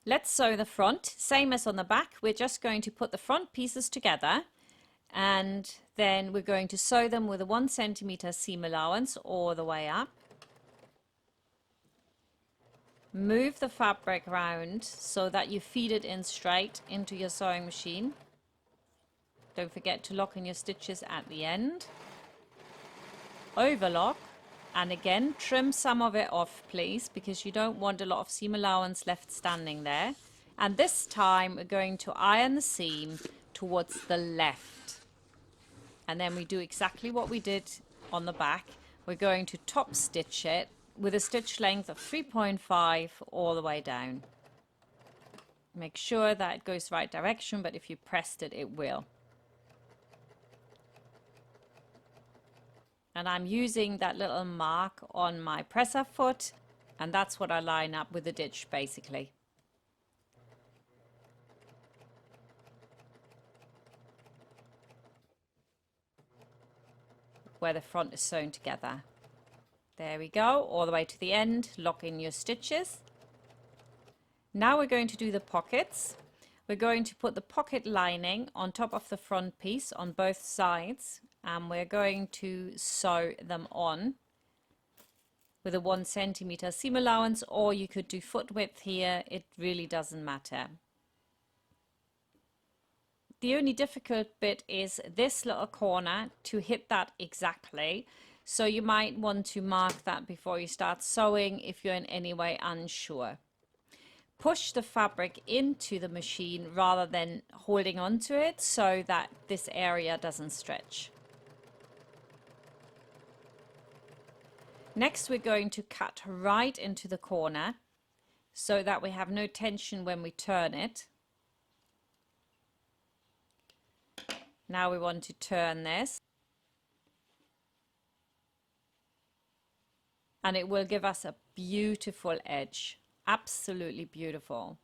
Let's sew the front, same as on the back. We're just going to put the front pieces together and then we're going to sew them with a 1 centimeter seam allowance all the way up. Move the fabric around so that you feed it in straight into your sewing machine. Don't forget to lock in your stitches at the end. Overlock, and again trim some of it off please, because you don't want a lot of seam allowance left standing there. And this time we're going to iron the seam towards the left, and then we do exactly what we did on the back. We're going to top stitch it with a stitch length of 3.5 all the way down. Make sure that it goes the right direction, but if you pressed it, it will. And I'm using that little mark on my presser foot, and that's what I line up with the ditch basically. Where the front is sewn together. There we go, all the way to the end. Lock in your stitches. Now we're going to do the pockets. We're going to put the pocket lining on top of the front piece on both sides, and we're going to sew them on with a 1 centimeter seam allowance, or you could do foot width here. It really doesn't matter. The only difficult bit is this little corner, to hit that exactly. So you might want to mark that before you start sewing if you're in any way unsure. Push the fabric into the machine rather than holding onto it so that this area doesn't stretch. Next we're going to cut right into the corner so that we have no tension when we turn it. Now we want to turn this, and it will give us a beautiful edge, absolutely beautiful.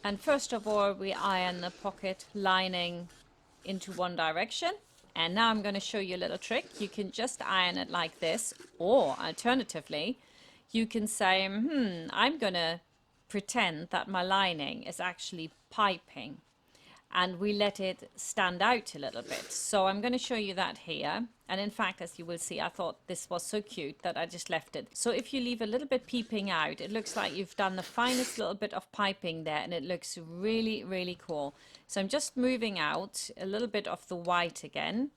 And first of all, we iron the pocket lining into one direction. And now I'm going to show you a little trick. You can just iron it like this, or alternatively, you can say, I'm going to pretend that my lining is actually piping, and we let it stand out a little bit. So I'm going to show you that here. And in fact, as you will see, I thought this was so cute that I just left it. So if you leave a little bit peeping out, it looks like you've done the finest little bit of piping there, and it looks really, really cool. So I'm just moving out a little bit of the white again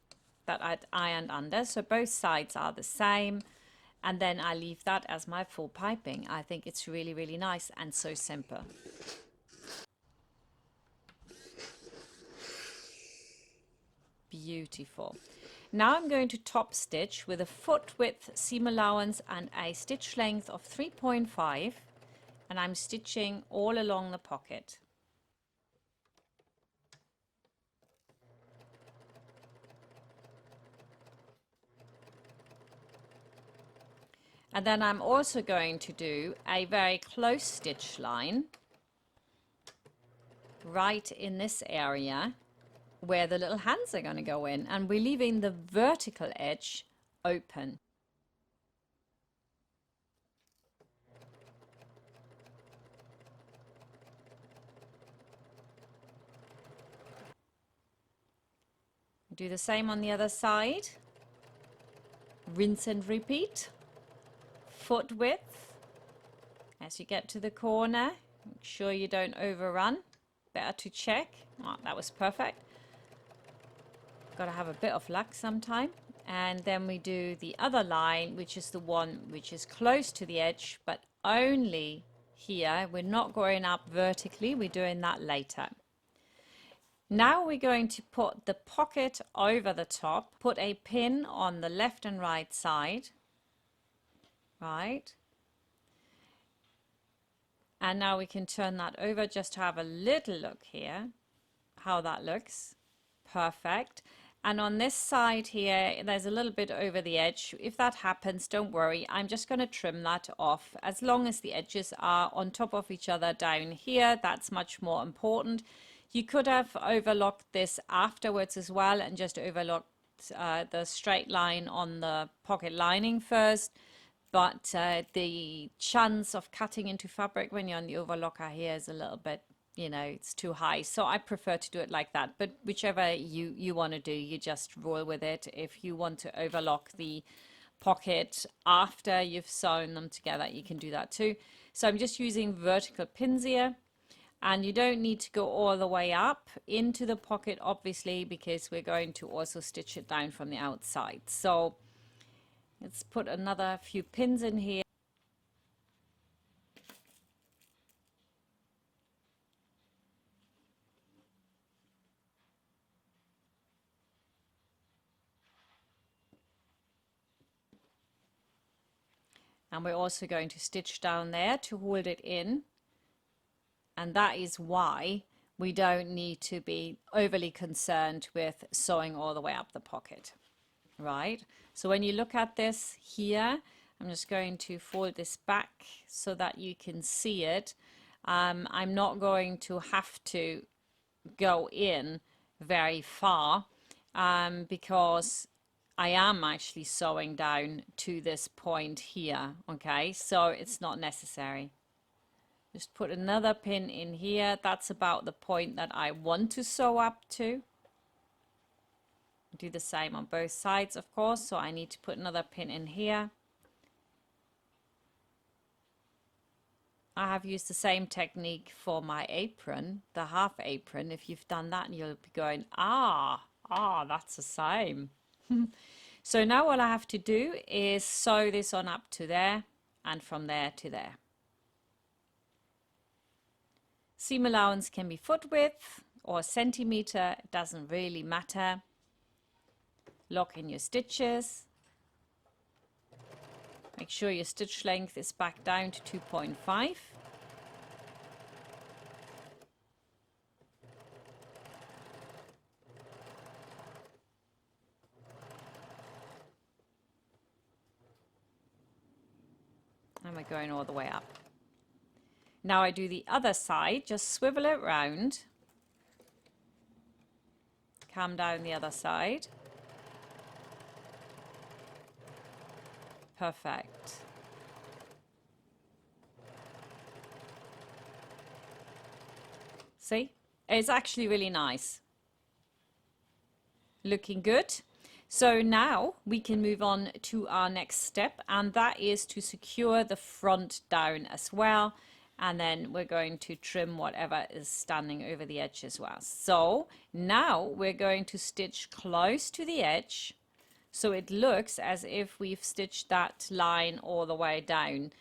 that I'd ironed under. So both sides are the same. And then I leave that as my full piping. I think it's really, really nice and so simple. Beautiful. Now I'm going to top stitch with a foot width seam allowance and a stitch length of 3.5, and I'm stitching all along the pocket. And then I'm also going to do a very close stitch line right in this area where the little hands are going to go in, and we're leaving the vertical edge open. Do the same on the other side. Rinse and repeat. Foot width as you get to the corner. Make sure you don't overrun. Better to check. Oh, that was perfect. Got to have a bit of luck sometime. And then we do the other line, which is the one which is close to the edge, but only here. We're not going up vertically. We're doing that later. Now we're going to put the pocket over the top. Put a pin on the left and right side. Right. And now we can turn that over just to have a little look here how that looks. Perfect. And on this side here, there's a little bit over the edge. If that happens, don't worry. I'm just going to trim that off. As long as the edges are on top of each other down here, that's much more important. You could have overlocked this afterwards as well and just overlocked the straight line on the pocket lining first. but the chance of cutting into fabric when you're on the overlocker here is a little bit, you know, it's too high. So I prefer to do it like that, but whichever you want to do, you just roll with it. If you want to overlock the pocket after you've sewn them together, you can do that too. So I'm just using vertical pins here, and you don't need to go all the way up into the pocket, obviously, because we're going to also stitch it down from the outside. So let's put another few pins in here. And we're also going to stitch down there to hold it in. And that is why we don't need to be overly concerned with sewing all the way up the pocket, right? So when you look at this here, I'm just going to fold this back so that you can see it. I'm not going to have to go in very far because I am actually sewing down to this point here, okay? So it's not necessary. Just put another pin in here. That's about the point that I want to sew up to. Do the same on both sides, of course. So I need to put another pin in here. I have used the same technique for my apron, the half apron. If you've done that, you'll be going, that's the same. So now all I have to do is sew this on up to there and from there to there. Seam allowance can be foot width or centimeter, it doesn't really matter. Lock in your stitches. Make sure your stitch length is back down to 2.5. And we're going all the way up. Now I do the other side, just swivel it round. Come down the other side. Perfect. See? It's actually really nice. Looking good. So now we can move on to our next step, and that is to secure the front down as well. And then we're going to trim whatever is standing over the edge as well. So now we're going to stitch close to the edge, so it looks as if we've stitched that line all the way down.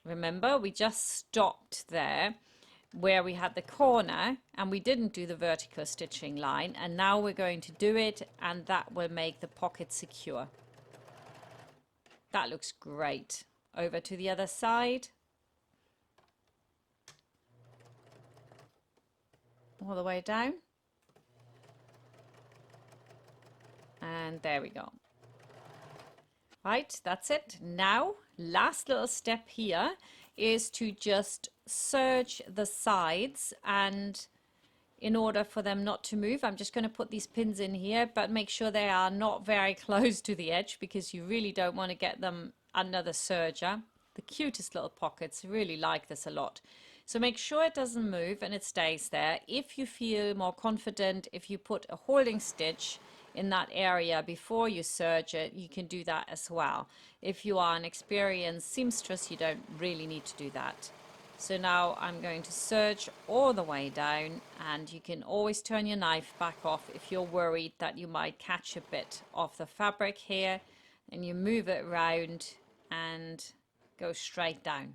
Remember, we just stopped there where we had the corner and we didn't do the vertical stitching line, and now we're going to do it, and that will make the pocket secure. That looks great. Over to the other side. All the way down. And there we go. Right, that's it. Now, last little step here is to just serge the sides, and in order for them not to move, I'm just going to put these pins in here, but make sure they are not very close to the edge, because you really don't want to get them under the serger. The cutest little pockets, really like this a lot. So make sure it doesn't move and it stays there. If you feel more confident, if you put a holding stitch in that area before you serge it, you can do that as well. If you are an experienced seamstress, you don't really need to do that. So now I'm going to serge all the way down, and you can always turn your knife back off if you're worried that you might catch a bit of the fabric here, and you move it around and go straight down.